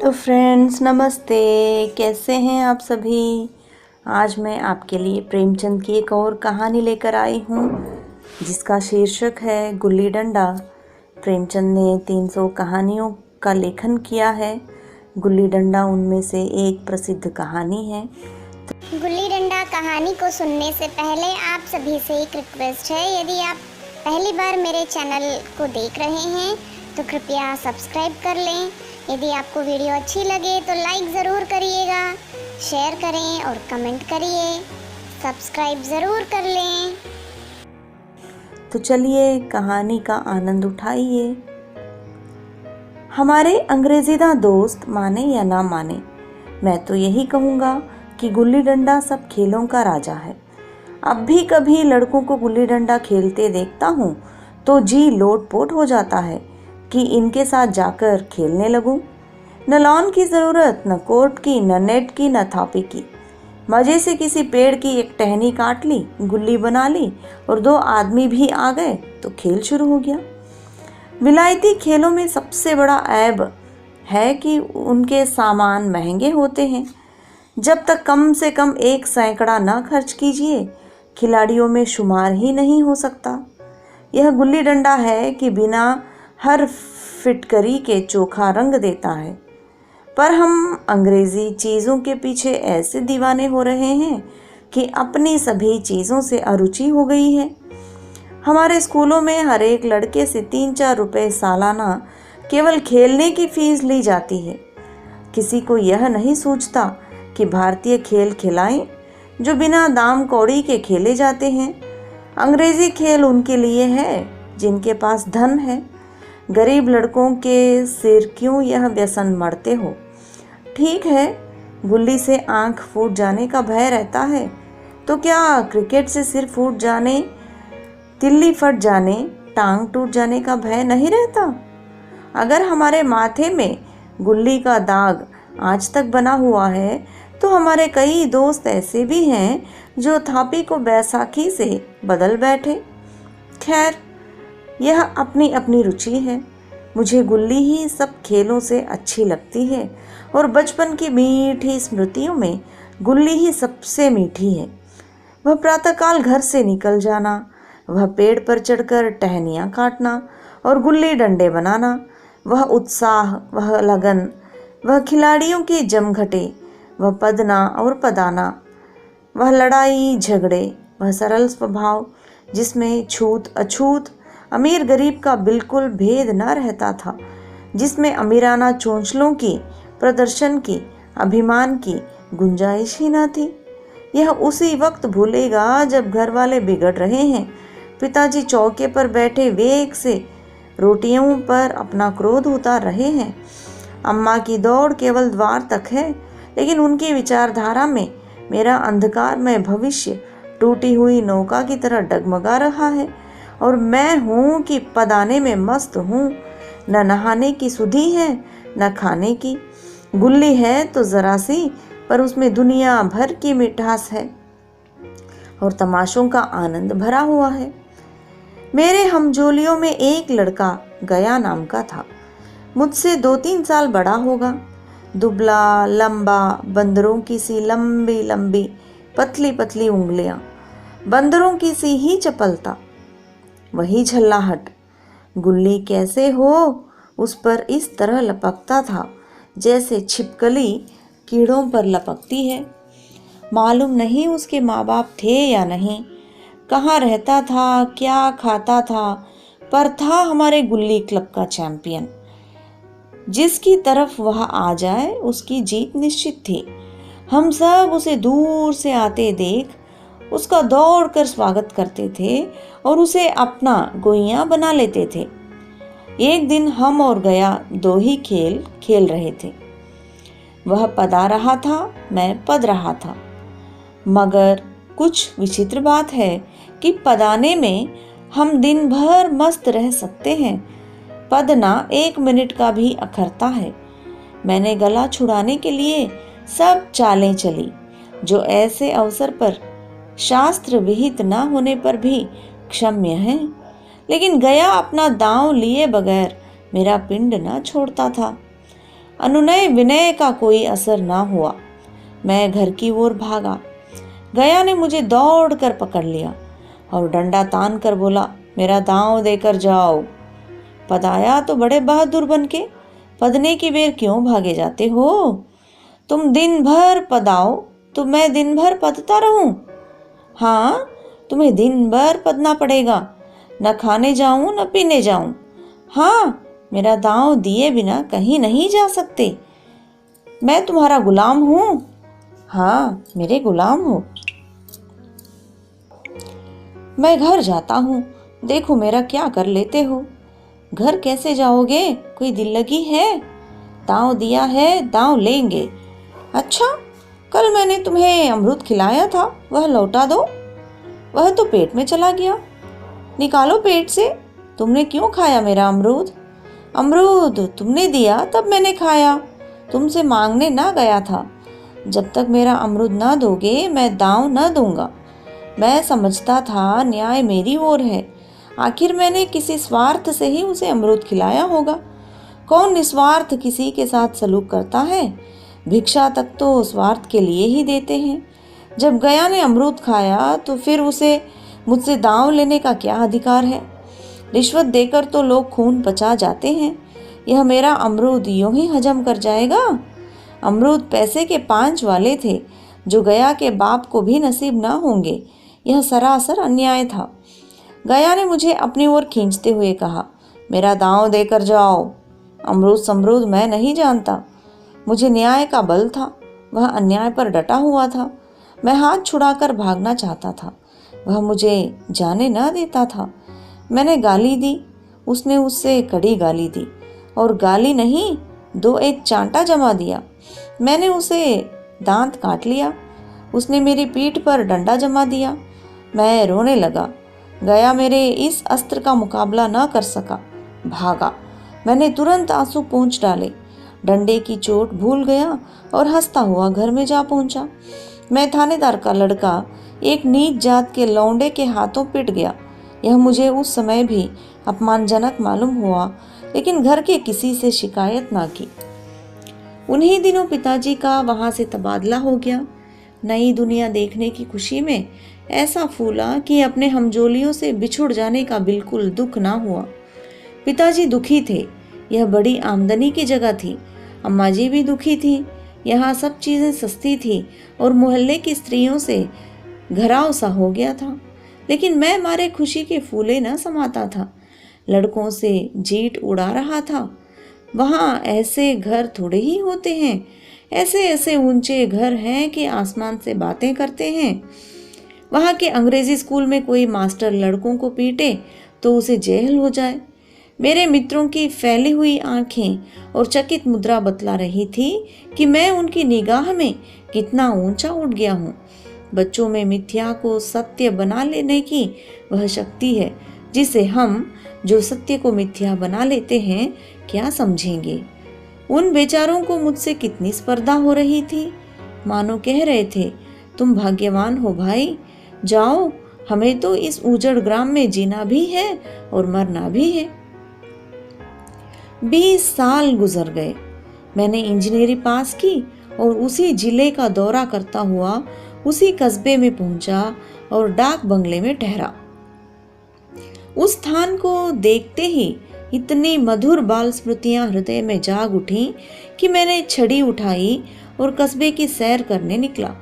तो फ्रेंड्स नमस्ते, कैसे हैं आप सभी। आज मैं आपके लिए प्रेमचंद की एक और कहानी लेकर आई हूँ जिसका शीर्षक है गुल्ली डंडा। प्रेमचंद ने 300 कहानियों का लेखन किया है। गुल्ली डंडा उनमें से एक प्रसिद्ध कहानी है। गुल्ली डंडा कहानी को सुनने से पहले आप सभी से एक रिक्वेस्ट है, यदि आप पहली बार मेरे चैनल को देख रहे हैं तो कृपया सब्सक्राइब कर लें। यदि आपको वीडियो अच्छी लगे तो लाइक ज़रूर करिएगा, शेयर करें और कमेंट करिए, सब्सक्राइब ज़रूर कर लें। तो चलिए कहानी का आनंद उठाइए। हमारे अंग्रेजीदा दोस्त माने या ना माने, मैं तो यही कहूँगा कि गुल्ली डंडा सब खेलों का राजा है। अब भी कभी लड़कों को गुल्ली डंडा खेलते देखता हूँ तो जी लोट-पोट हो जाता है कि इनके साथ जाकर खेलने लगूं। न लॉन की ज़रूरत, न कोर्ट की, न नेट की, न थापी की। मज़े से किसी पेड़ की एक टहनी काट ली, गुल्ली बना ली और 2 आदमी भी आ गए तो खेल शुरू हो गया। विलायती खेलों में सबसे बड़ा ऐब है कि उनके सामान महंगे होते हैं। जब तक कम से कम 1 सैकड़ा ना खर्च कीजिए, खिलाड़ियों में शुमार ही नहीं हो सकता। यह गुल्ली डंडा है कि बिना हर फिटकरी के चोखा रंग देता है। पर हम अंग्रेज़ी चीज़ों के पीछे ऐसे दीवाने हो रहे हैं कि अपनी सभी चीज़ों से अरुचि हो गई है। हमारे स्कूलों में हर एक लड़के से 3-4 रुपए सालाना केवल खेलने की फीस ली जाती है। किसी को यह नहीं सूझता कि भारतीय खेल खिलाएं जो बिना दाम कौड़ी के खेले जाते हैं। अंग्रेज़ी खेल उनके लिए है जिनके पास धन है। गरीब लड़कों के सिर क्यों यह व्यसन मढ़ते हो। ठीक है, गुल्ली से आंख फूट जाने का भय रहता है, तो क्या क्रिकेट से सिर फूट जाने, तिल्ली फट जाने, टांग टूट जाने का भय नहीं रहता। अगर हमारे माथे में गुल्ली का दाग आज तक बना हुआ है तो हमारे कई दोस्त ऐसे भी हैं जो थापी को बैसाखी से बदल बैठे। खैर, यह अपनी अपनी रुचि है। मुझे गुल्ली ही सब खेलों से अच्छी लगती है और बचपन की मीठी स्मृतियों में गुल्ली ही सबसे मीठी है। वह प्रातःकाल घर से निकल जाना, वह पेड़ पर चढ़कर टहनियाँ काटना और गुल्ली डंडे बनाना, वह उत्साह, वह लगन, वह खिलाड़ियों के जमघटे, वह पदना और पदाना, वह लड़ाई झगड़े, वह सरल स्वभाव जिसमें छूत अछूत, अमीर गरीब का बिल्कुल भेद न रहता था, जिसमें अमीराना चोंचलों की, प्रदर्शन की, अभिमान की गुंजाइश ही न थी। यह उसी वक्त भूलेगा जब घर वाले बिगड़ रहे हैं, पिताजी चौके पर बैठे वेग से रोटियों पर अपना क्रोध उतार रहे हैं, अम्मा की दौड़ केवल द्वार तक है, लेकिन उनकी विचारधारा में मेरा अंधकारमय भविष्य टूटी हुई नौका की तरह डगमगा रहा है और मैं हूँ कि पदाने में मस्त हूँ। न नहाने की सुधि है, न खाने की। गुल्ली है तो ज़रा सी, पर उसमें दुनिया भर की मिठास है और तमाशों का आनंद भरा हुआ है। मेरे हमजोलियों में एक लड़का गया नाम का था। मुझसे 2-3 साल बड़ा होगा। दुबला, लंबा, बंदरों की सी लंबी लंबी पतली पतली उंगलियां, बंदरों की सी ही चपलता, वही झल्लाहट। गुल्ली कैसे हो उस पर इस तरह लपकता था जैसे छिपकली कीड़ों पर लपकती है। मालूम नहीं उसके माँ बाप थे या नहीं, कहाँ रहता था, क्या खाता था, पर था हमारे गुल्ली क्लब का चैंपियन। जिसकी तरफ वह आ जाए उसकी जीत निश्चित थी। हम सब उसे दूर से आते देख उसका दौड़कर स्वागत करते थे और उसे अपना गोइयां बना लेते थे। एक दिन हम और गया 2 ही खेल खेल रहे थे। वह पदा रहा था, मैं पद रहा था। मगर कुछ विचित्र बात है कि पदाने में हम दिन भर मस्त रह सकते हैं, पदना 1 मिनट का भी अखरता है। मैंने गला छुड़ाने के लिए सब चालें चली जो ऐसे अवसर पर शास्त्र विहित न होने पर भी क्षम्य हैं, लेकिन गया अपना दांव लिए बगैर मेरा पिंड न छोड़ता था। अनुनय विनय का कोई असर ना हुआ। मैं घर की ओर भागा। गया ने मुझे दौड़ कर पकड़ लिया और डंडा तान कर बोला, मेरा दांव देकर जाओ। पदाया तो बड़े बहादुर बनके, पदने की बेर क्यों भागे जाते हो? तुम दिन भर पदाओ तो मैं दिन भर पदता रहूं? हाँ, तुम्हें दिन भर पदना पड़ेगा, न खाने जाऊं न पीने जाऊं। हाँ, मेरा दांव दिए बिना कहीं नहीं जा सकते। मैं तुम्हारा गुलाम हूं। हाँ, मेरे गुलाम हो। मैं घर जाता हूँ, देखो मेरा क्या कर लेते हो। घर कैसे जाओगे? कोई दिल लगी है? दांव दिया है, दांव लेंगे। अच्छा, कल मैंने तुम्हें अमरूद खिलाया था, वह लौटा दो। वह तो पेट में चला गया। निकालो पेट से। तुमने क्यों खाया मेरा अमरूद? अमरूद तुमने दिया तब मैंने खाया, तुमसे मांगने ना गया था। जब तक मेरा अमरूद ना दोगे मैं दांव न दूंगा। मैं समझता था न्याय मेरी ओर है। आखिर मैंने किसी स्वार्थ से ही उसे अमरूद खिलाया होगा। कौन निस्वार्थ किसी के साथ सलूक करता है? भिक्षा तक तो स्वार्थ के लिए ही देते हैं। जब गया ने अमरूद खाया तो फिर उसे मुझसे दांव लेने का क्या अधिकार है? रिश्वत देकर तो लोग खून पचा जाते हैं। यह मेरा अमरूद यूं ही हजम कर जाएगा? अमरूद पैसे के 5 वाले थे, जो गया के बाप को भी नसीब ना होंगे। यह सरासर अन्याय था। गया ने मुझे अपनी ओर खींचते हुए कहा, मेरा दांव देकर जाओ। अमरूद समरूद मैं नहीं जानता, मुझे न्याय का बल था। वह अन्याय पर डटा हुआ था। मैं हाथ छुड़ाकर भागना चाहता था, वह मुझे जाने न देता था। मैंने गाली दी, उसने उससे कड़ी गाली दी, और गाली नहीं, 2-1 चांटा जमा दिया। मैंने उसे दांत काट लिया, उसने मेरी पीठ पर डंडा जमा दिया। मैं रोने लगा। गया मेरे इस अस्त्र का मुकाबला न कर सका, भागा। मैंने तुरंत आंसू पोंछ डाले, डंडे की चोट भूल गया और हंसता हुआ घर में जा पहुंचा। मैं थानेदार का लड़का एक नीच जात के लौंडे के हाथों पिट गया। यह मुझे उस समय भी अपमानजनक मालूम हुआ, लेकिन घर के किसी से शिकायत ना की। उन्हीं दिनों पिताजी का वहां से तबादला हो गया। नई दुनिया देखने की खुशी में ऐसा फूला कि अपने हमजोलियों से बिछुड़ जाने का बिल्कुल दुख ना हुआ। पिताजी दुखी थे, यह बड़ी आमदनी की जगह थी। अम्मा जी भी दुखी थी, यहाँ सब चीज़ें सस्ती थी और मोहल्ले की स्त्रियों से घराव सा हो गया था। लेकिन मैं मारे खुशी के फूले न समाता था, लड़कों से जीट उड़ा रहा था। वहाँ ऐसे घर थोड़े ही होते हैं, ऐसे ऐसे ऊंचे घर हैं कि आसमान से बातें करते हैं। वहाँ के अंग्रेजी स्कूल में कोई मास्टर लड़कों को पीटे तो उसे जेल हो जाए। मेरे मित्रों की फैली हुई आंखें और चकित मुद्रा बतला रही थी कि मैं उनकी निगाह में कितना ऊंचा उठ गया हूँ। बच्चों में मिथ्या को सत्य बना लेने की वह शक्ति है जिसे हम, जो सत्य को मिथ्या बना लेते हैं, क्या समझेंगे। उन बेचारों को मुझसे कितनी स्पर्धा हो रही थी। मानो कह रहे थे, तुम भाग्यवान हो भाई, जाओ, हमें तो इस उजड़ ग्राम में जीना भी है और मरना भी है। 20 साल गुजर गए। मैंने इंजीनियरिंग पास की और उसी जिले का दौरा करता हुआ उसी कस्बे में पहुंचा और डाक बंगले में ठहरा। उस स्थान को देखते ही इतनी मधुर बाल स्मृतियां हृदय में जाग उठी कि मैंने छड़ी उठाई और कस्बे की सैर करने निकला।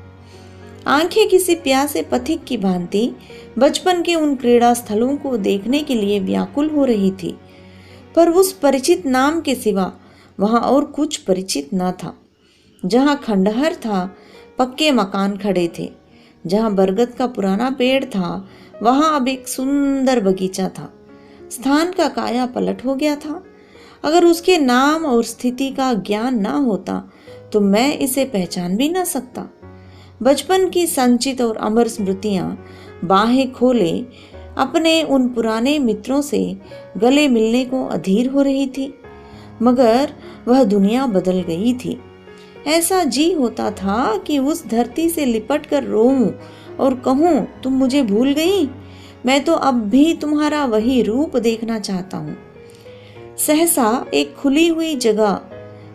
आंखें किसी प्यासे पथिक की भांति बचपन के उन क्रीड़ा स्थलों को देखने के लिए व्याकुल हो रही थी, पर उस परिचित नाम के सिवा वहां और कुछ परिचित न था। जहां खंडहर था, पक्के मकान खड़े थे। जहां बरगद का पुराना पेड़ था, वहां अब एक सुंदर बगीचा था। स्थान का काया पलट हो गया था। अगर उसके नाम और स्थिति का ज्ञान ना होता तो मैं इसे पहचान भी ना सकता। बचपन की संचित और अमर स्मृतियां बाहें खोले अपने उन पुराने मित्रों से गले मिलने को अधीर हो रही थी, मगर वह दुनिया बदल गई थी। ऐसा जी होता था कि उस धरती से लिपट कर रोऊं और कहूं, तुम मुझे भूल गई, मैं तो अब भी तुम्हारा वही रूप देखना चाहता हूँ। सहसा एक खुली हुई जगह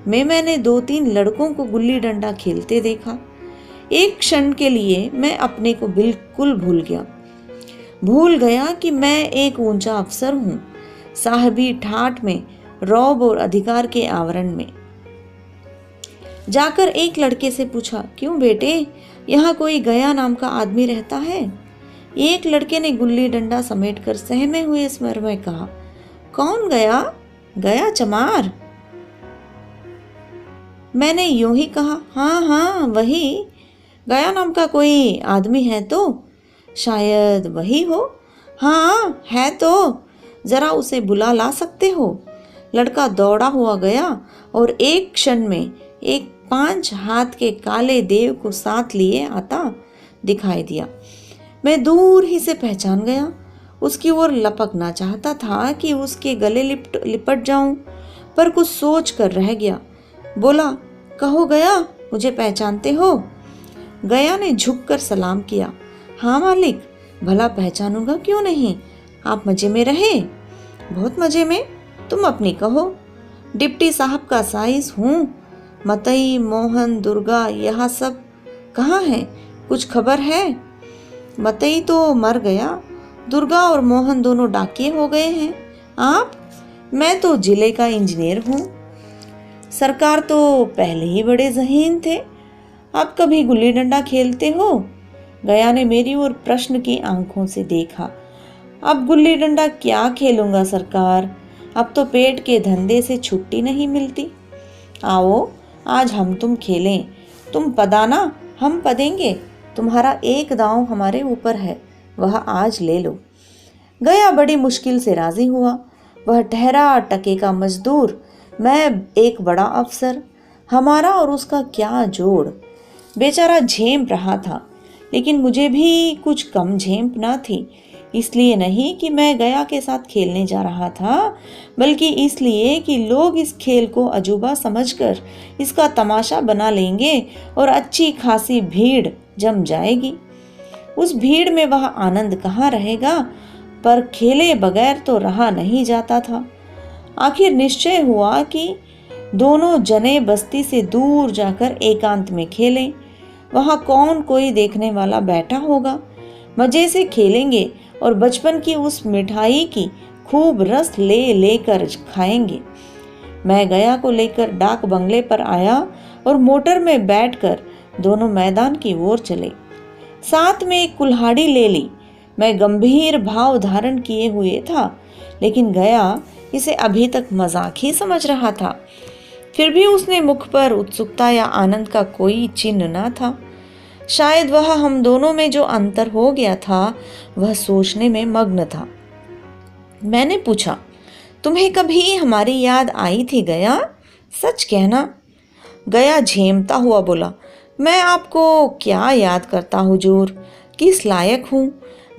मैंने 2-3 लड़कों को गुल्ली डंडा खेलते देखा। एक क्षण के लिए मैं अपने को बिल्कुल भूल गया कि मैं एक ऊंचा अफसर हूँ, साहबी ठाठ में, रौब और अधिकार के आवरण में। जाकर एक लड़के से पूछा, क्यों बेटे, यहाँ कोई गया नाम का आदमी रहता है? एक लड़के ने गुल्ली डंडा समेटकर सहमे हुए स्वर में कहा, कौन गया? गया चमार। मैंने यूं ही कहा, हाँ वही, गया नाम का कोई आदमी है तो? शायद वही हो। हाँ है तो, जरा उसे बुला ला सकते हो? लड़का दौड़ा हुआ गया और एक क्षण में एक 5 हाथ के काले देव को साथ लिए आता दिखाई दिया। मैं दूर ही से पहचान गया। उसकी ओर लपकना चाहता था कि उसके गले लिपट जाऊं, पर कुछ सोच कर रह गया। बोला, कहो गया, मुझे पहचानते हो? गया ने झुककर सलाम किया। हाँ मालिक, भला पहचानूंगा क्यों नहीं। आप मजे में रहे? बहुत मजे में। तुम अपनी कहो। डिप्टी साहब का साइज हूँ। मतई, मोहन, दुर्गा यहाँ सब कहाँ हैं? कुछ खबर है? मतई तो मर गया, दुर्गा और मोहन दोनों डाकिये हो गए हैं। आप? मैं तो जिले का इंजीनियर हूँ। सरकार तो पहले ही बड़े ज़हीन थे। आप कभी गुल्ली डंडा खेलते हो? गया ने मेरी ओर प्रश्न की आंखों से देखा। अब गुल्ली डंडा क्या खेलूंगा सरकार, अब तो पेट के धंधे से छुट्टी नहीं मिलती। आओ आज हम तुम खेलें, तुम पदाना हम पदेंगे, तुम्हारा एक दांव हमारे ऊपर है, वह आज ले लो। गया बड़ी मुश्किल से राजी हुआ। वह ठहरा टके का मजदूर, मैं एक बड़ा अफसर, हमारा और उसका क्या जोड़। बेचारा झेप रहा था, लेकिन मुझे भी कुछ कम झेप ना थी। इसलिए नहीं कि मैं गया के साथ खेलने जा रहा था, बल्कि इसलिए कि लोग इस खेल को अजूबा समझकर इसका तमाशा बना लेंगे और अच्छी खासी भीड़ जम जाएगी। उस भीड़ में वह आनंद कहाँ रहेगा, पर खेले बगैर तो रहा नहीं जाता था। आखिर निश्चय हुआ कि दोनों जने बस्ती से दूर जाकर एकांत में खेलें। वहाँ कौन कोई देखने वाला बैठा होगा। मजे से खेलेंगे और बचपन की उस मिठाई की खूब रस लेकर खाएंगे। मैं गया को लेकर डाक बंगले पर आया और मोटर में बैठकर दोनों मैदान की ओर चले। साथ में एक कुल्हाड़ी ले ली। मैं गंभीर भाव धारण किए हुए था, लेकिन गया इसे अभी तक मजाक ही समझ रहा था। फिर भी उसने मुख पर उत्सुकता या आनंद का कोई चिन्ह न था। शायद वह हम दोनों में जो अंतर हो गया था वह सोचने में मग्न था। मैंने पूछा, तुम्हें कभी हमारी याद आई थी गया? सच कहना। गया झेमता हुआ बोला, मैं आपको क्या याद करता हुजूर, किस लायक हूँ।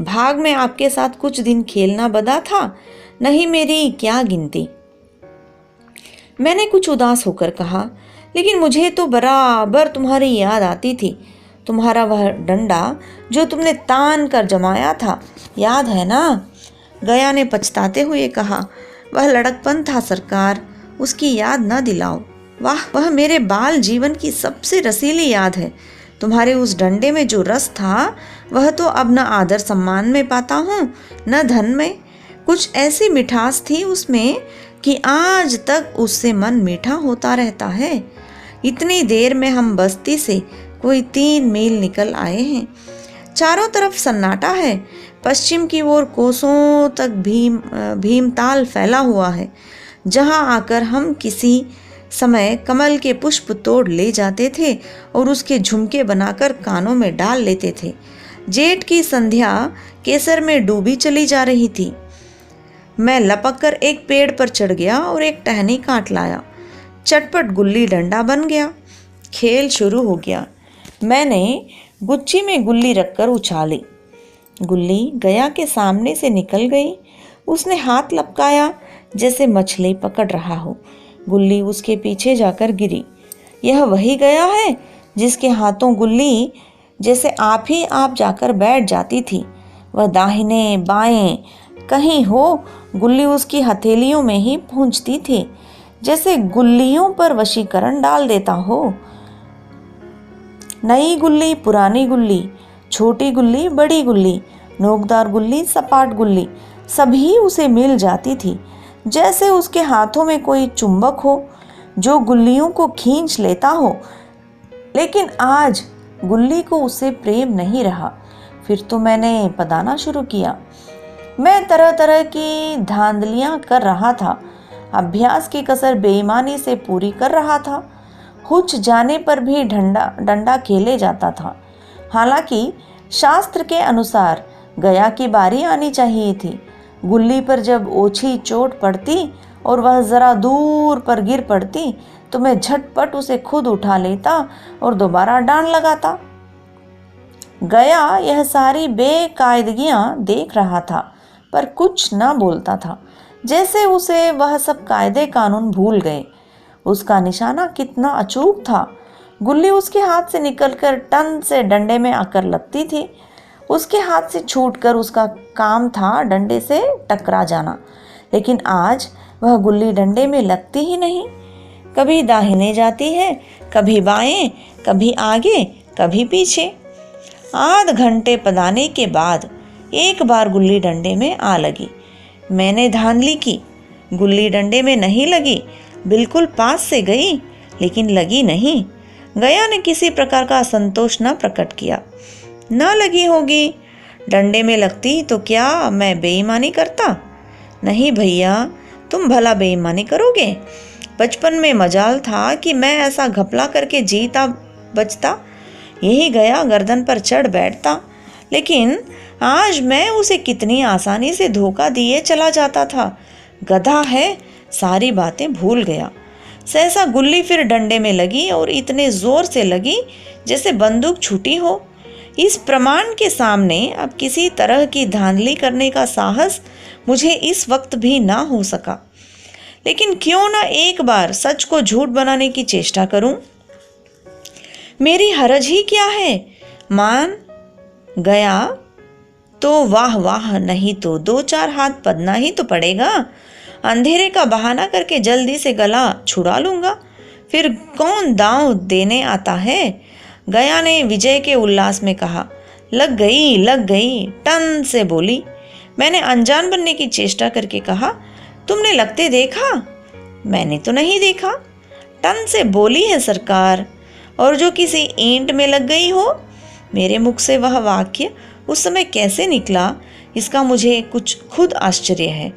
भाग में आपके साथ कुछ दिन खेलना बदा था, नहीं मेरी क्या गिनती। मैंने कुछ उदास होकर कहा, लेकिन मुझे तो बराबर तुम्हारी याद आती थी। तुम्हारा वह डंडा जो तुमने तान कर जमाया था, याद है ना? गया ने पछताते हुए कहा, वह लड़कपन था सरकार, उसकी याद न दिलाओ। वाह, वह मेरे बाल जीवन की सबसे रसीली याद है। तुम्हारे उस डंडे में जो रस था वह तो अब न आदर सम्मान में पाता हूँ न धन में। कुछ ऐसी मिठास थी उसमें कि आज तक उससे मन मीठा होता रहता है। इतनी देर में हम बस्ती से कोई 3 मील निकल आए हैं। चारों तरफ सन्नाटा है। पश्चिम की ओर कोसों तक भीमताल फैला हुआ है, जहां आकर हम किसी समय कमल के पुष्प तोड़ ले जाते थे और उसके झुमके बनाकर कानों में डाल लेते थे। जेठ की संध्या केसर में डूबी चली जा रही थी। मैं लपककर एक पेड़ पर चढ़ गया और एक टहनी काट लाया। चटपट गुल्ली डंडा बन गया। खेल शुरू हो गया। मैंने गुच्छी में गुल्ली रखकर उछाली। गुल्ली गया के सामने से निकल गई। उसने हाथ लपकाया जैसे मछली पकड़ रहा हो। गुल्ली उसके पीछे जाकर गिरी। यह वही गया है जिसके हाथों गुल्ली जैसे आप ही आप जाकर बैठ जाती थी। वह दाहिने बाएं कहीं हो, गुल्ली उसकी हथेलियों में ही पहुंचती थी। जैसे गुल्लियों पर वशीकरण डाल देता हो। नई गुल्ली, पुरानी गुल्ली, छोटी गुल्ली, बड़ी गुल्ली, नोकदार गुल्ली, सपाट गुल्ली, सभी उसे मिल जाती थी। जैसे उसके हाथों में कोई चुंबक हो जो गुल्लियों को खींच लेता हो। लेकिन आज गुल्ली को उससे प्रेम नहीं रहा। फिर तो मैंने पदाना शुरू किया। मैं तरह तरह की धांधलियां कर रहा था। अभ्यास की कसर बेईमानी से पूरी कर रहा था। हुच जाने पर भी डंडा खेले जाता था। हालांकि शास्त्र के अनुसार गया की बारी आनी चाहिए थी। गुल्ली पर जब ओछी चोट पड़ती और वह जरा दूर पर गिर पड़ती तो मैं झटपट उसे खुद उठा लेता और दोबारा डांड लगाता। गया यह सारी बेकायदगियां देख रहा था पर कुछ न बोलता था, जैसे उसे वह सब कायदे कानून भूल गए। उसका निशाना कितना अचूक था। गुल्ली उसके हाथ से निकलकर टन से डंडे में आकर लगती थी। उसके हाथ से छूटकर उसका काम था डंडे से टकरा जाना। लेकिन आज वह गुल्ली डंडे में लगती ही नहीं। कभी दाहिने जाती है, कभी बाएं, कभी आगे, कभी पीछे। आध घंटे पदाने के बाद एक बार गुल्ली डंडे में आ लगी। मैंने धांधली की, गुल्ली डंडे में नहीं लगी। बिल्कुल पास से गई लेकिन लगी नहीं। गया ने किसी प्रकार का असंतोष न प्रकट किया। न लगी होगी, डंडे में लगती तो क्या मैं बेईमानी करता? नहीं भैया, तुम भला बेईमानी करोगे? बचपन में मजाल था कि मैं ऐसा घपला करके जीता बचता। यही गया गर्दन पर चढ़ बैठता। लेकिन आज मैं उसे कितनी आसानी से धोखा दिए चला जाता था। गधा है, सारी बातें भूल गया। सहसा गुल्ली फिर डंडे में लगी और इतने जोर से लगी जैसे बंदूक छूटी हो। इस प्रमाण के सामने अब किसी तरह की धांधली करने का साहस मुझे इस वक्त भी ना हो सका। लेकिन क्यों ना एक बार सच को झूठ बनाने की चेष्टा करूं? मेरी हरज ही क्या है? मान गया तो वाह वाह, नहीं तो दो चार हाथ पदना ही तो पड़ेगा। अंधेरे का बहाना करके जल्दी से गला छुड़ा लूंगा। फिर कौन दांव देने आता है? गया ने विजय के उल्लास में कहा। लग गई, लग गई, टन से बोली। मैंने अनजान बनने की चेष्टा करके कहा, तुमने लगते देखा? मैंने तो नहीं देखा। टन से बोली है सरकार, और जो किसी ईंट में लग गई हो। मेरे मुख से वह वाक्य उस समय कैसे निकला, इसका मुझे कुछ खुद आश्चर्य है।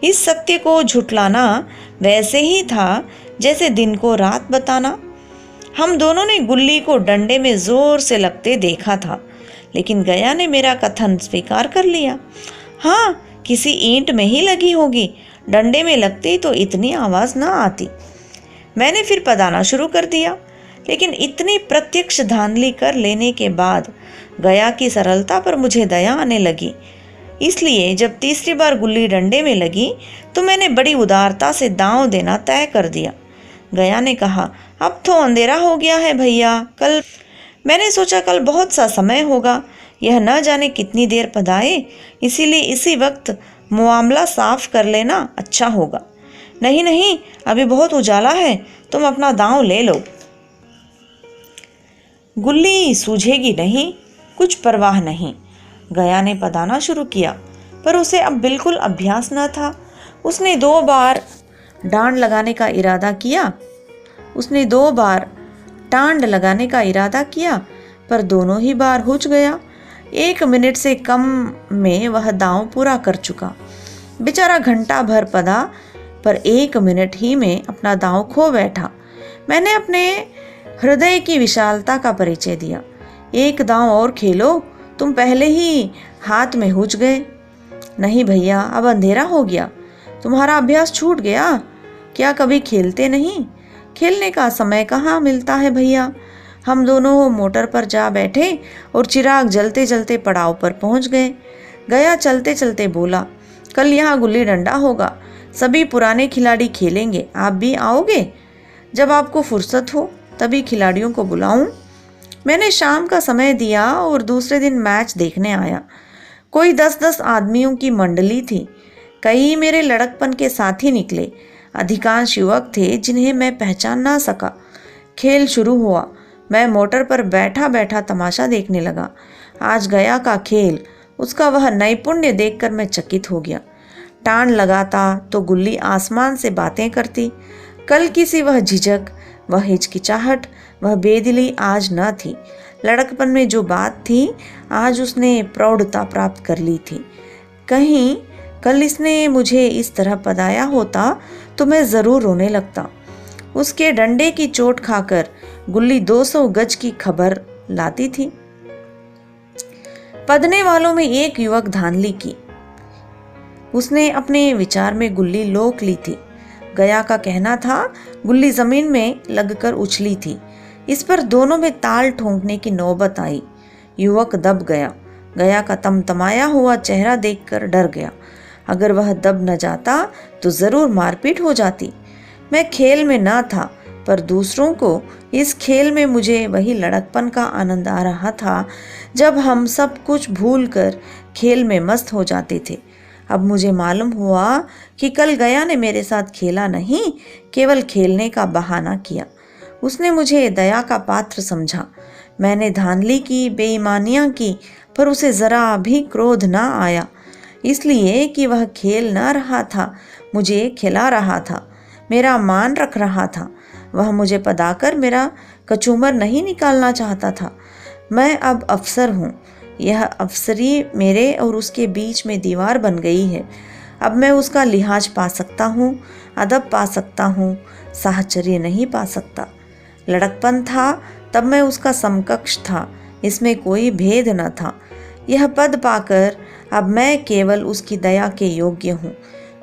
इस सत्य को झुठलाना वैसे ही था जैसे दिन को रात बताना। हम दोनों ने गुल्ली को डंडे में जोर से लगते देखा था, लेकिन गया ने मेरा कथन स्वीकार कर लिया। हाँ, किसी ईंट में ही लगी होगी। डंडे में लगती तो इतनी आवाज ना आती। मैंने फिर पदाना शुरू कर दिया, लेकिन इतनी प्रत्यक्ष धांधली कर लेने के बाद गया की सरलता पर मुझे दया आने लगी। इसलिए जब तीसरी बार गुल्ली डंडे में लगी तो मैंने बड़ी उदारता से दांव देना तय कर दिया। गया ने कहा, अब तो अंधेरा हो गया है भैया, मैंने सोचा कल बहुत सा समय होगा, यह न जाने कितनी देर पदाए, इसीलिए इसी वक्त मुआमला साफ कर लेना अच्छा होगा। नहीं नहीं, अभी बहुत उजाला है, तुम अपना दांव ले लो। गुल्ली सूझेगी नहीं, कुछ परवाह नहीं। गया ने पदाना शुरू किया, पर उसे अब बिल्कुल अभ्यास न था। उसने दो बार टांड लगाने का इरादा किया, पर दोनों ही बार हुच गया। 1 मिनट से कम में वह दांव पूरा कर चुका। बेचारा घंटा भर पदा, पर 1 मिनट ही में अपना दांव खो बैठा। मैंने अपने हृदय की विशालता का परिचय दिया। 1 दांव और खेलो, तुम पहले ही हाथ में हुच गए। नहीं भैया, अब अंधेरा हो गया, तुम्हारा अभ्यास छूट गया। क्या कभी खेलते नहीं? खेलने का समय कहाँ मिलता है भैया। हम दोनों मोटर पर जा बैठे और चिराग जलते जलते पड़ाव पर पहुंच गए। गया चलते चलते बोला, कल यहाँ गुल्ली डंडा होगा, सभी पुराने खिलाड़ी खेलेंगे, आप भी आओगे? जब आपको फुर्सत हो तभी खिलाड़ियों को बुलाऊं। मैंने शाम का समय दिया और दूसरे दिन मैच देखने आया। कोई 10-10 आदमियों की मंडली थी। कई मेरे लड़कपन के साथी निकले। अधिकांश युवक थे जिन्हें मैं पहचान ना सका। खेल शुरू हुआ। मैं मोटर पर बैठा बैठा तमाशा देखने लगा। आज गया का खेल, उसका वह नैपुण्य देखकर मैं चकित हो गया। टाण लगाता तो गुल्ली आसमान से बातें करती। कल की सी वह झिझक, वह हिचकिचाहट, वह बेदिली आज न थी। लड़कपन में जो बात थी आज उसने प्रौढ़ता प्राप्त कर ली थी। कहीं कल इसने मुझे इस तरह पदाया होता तो मैं जरूर रोने लगता। उसके डंडे की चोट खाकर गुल्ली 200 गज की खबर लाती थी। पदने वालों में एक युवक धांधली की। उसने अपने विचार में गुल्ली लोक ली थी। गया का कहना था गुल्ली जमीन में लगकर उछली थी। इस पर दोनों में ताल ठोंकने की नौबत आई। युवक दब गया। गया का तमतमाया हुआ चेहरा देखकर डर गया। अगर वह दब न जाता तो जरूर मारपीट हो जाती। मैं खेल में न था, पर दूसरों को इस खेल में मुझे वही लड़कपन का आनंद आ रहा था जब हम सब कुछ भूलकर खेल में मस्त हो जाते थे। अब मुझे मालूम हुआ कि कल गया ने मेरे साथ खेला नहीं, केवल खेलने का बहाना किया। उसने मुझे दया का पात्र समझा। मैंने धांधली की, बेईमानियां की, पर उसे जरा भी क्रोध न आया, इसलिए कि वह खेल न रहा था, मुझे खिला रहा था, मेरा मान रख रहा था। वह मुझे पदाकर मेरा कचूमर नहीं निकालना चाहता था। मैं अब अफसर हूँ। यह अफसरी मेरे और उसके बीच में दीवार बन गई है। अब मैं उसका लिहाज पा सकता हूँ, अदब पा सकता हूँ, साहचर्य नहीं पा सकता। लड़कपन था तब मैं उसका समकक्ष था, इसमें कोई भेद न था। यह पद पाकर अब मैं केवल उसकी दया के योग्य हूँ।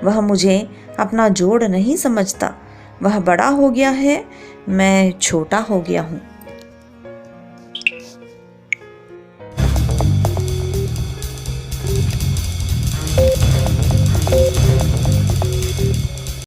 वह मुझे अपना जोड़ नहीं समझता। वह बड़ा हो गया है, मैं छोटा हो गया हूँ।